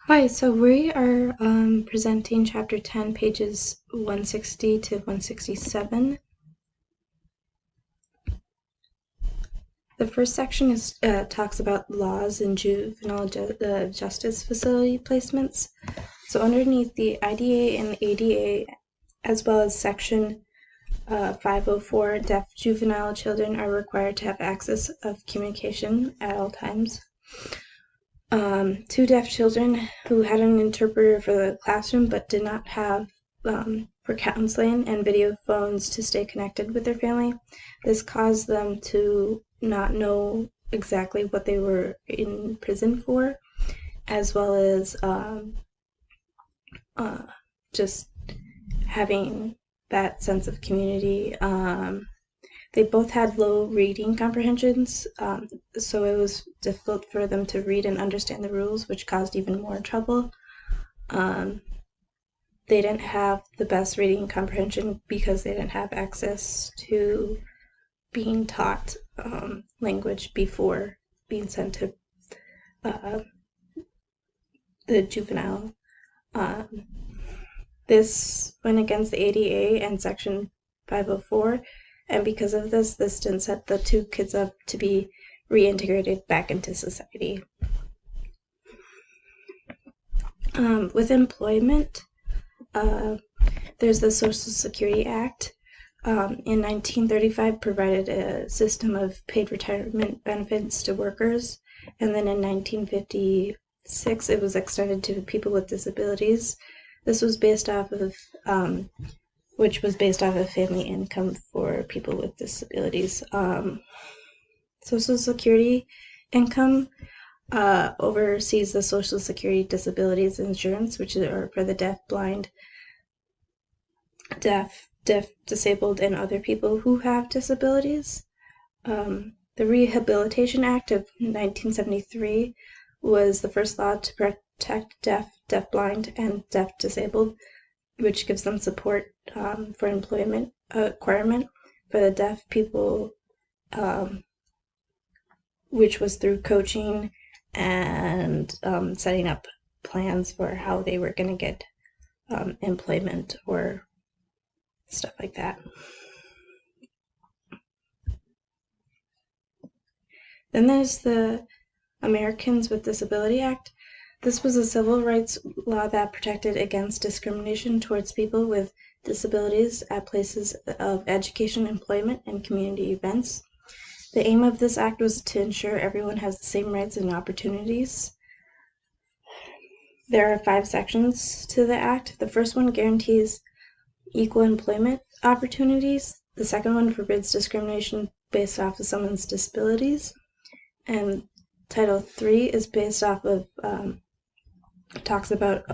Hi, so we are presenting Chapter 10, pages 160 to 167. The first section talks about laws in juvenile justice facility placements. So underneath the IDA and the ADA, as well as Section 504, deaf juvenile children are required to have access of communication at all times. Two deaf children who had an interpreter for the classroom but did not have for counseling and video phones to stay connected with their family. This caused them to not know exactly what they were in prison for, as well as just having that sense of community. They both had low reading comprehensions, so it was difficult for them to read and understand the rules, which caused even more trouble. They didn't have the best reading comprehension because they didn't have access to being taught language before being sent to the juvenile. This went against the ADA and Section 504, and because of this didn't set the two kids up to be reintegrated back into society. With employment, there's the Social Security Act. In 1935, provided a system of paid retirement benefits to workers, and then in 1956, it was extended to people with disabilities. This was based off of family income for people with disabilities. Social Security income oversees the Social Security disabilities insurance, which are for the deaf, blind, deaf, disabled, and other people who have disabilities. The Rehabilitation Act of 1973 was the first law to protect deaf, blind, and deaf disabled, which gives them support for employment requirement for the deaf people, which was through coaching and setting up plans for how they were going to get employment or stuff like that. Then there's the Americans with Disability Act. This was a civil rights law that protected against discrimination towards people with disabilities at places of education, employment, and community events. The aim of this act was to ensure everyone has the same rights and opportunities. There are 5 sections to the act. The first one guarantees equal employment opportunities. The second one forbids discrimination based off of someone's disabilities. And Title 3 is based off of, talks about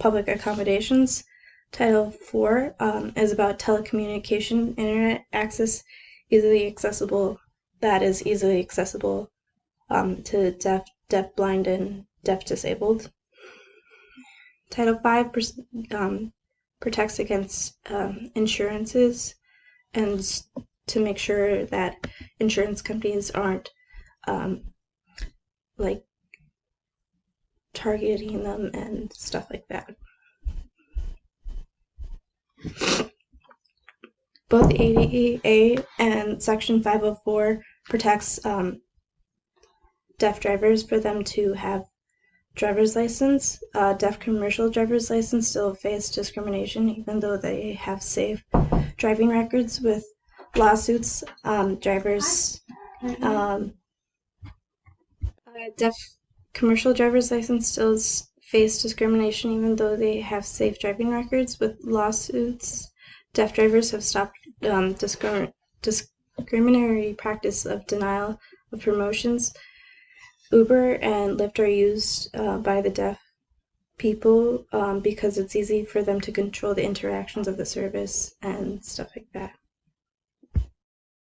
public accommodations. Title 4 is about telecommunication, internet access, easily accessible, that is easily accessible to deaf, blind, and deaf disabled. Title 5 protects against insurances and to make sure that insurance companies aren't like targeting them and stuff like that. Both ADA and Section 504 protects deaf drivers for them to have driver's license. Deaf commercial driver's license still face discrimination even though they have safe driving records. With lawsuits, deaf commercial driver's license still face discrimination even though they have safe driving records. With lawsuits, deaf drivers have stopped discriminatory practice of denial of promotions. Uber and Lyft are used by the deaf people because it's easy for them to control the interactions of the service and stuff like that.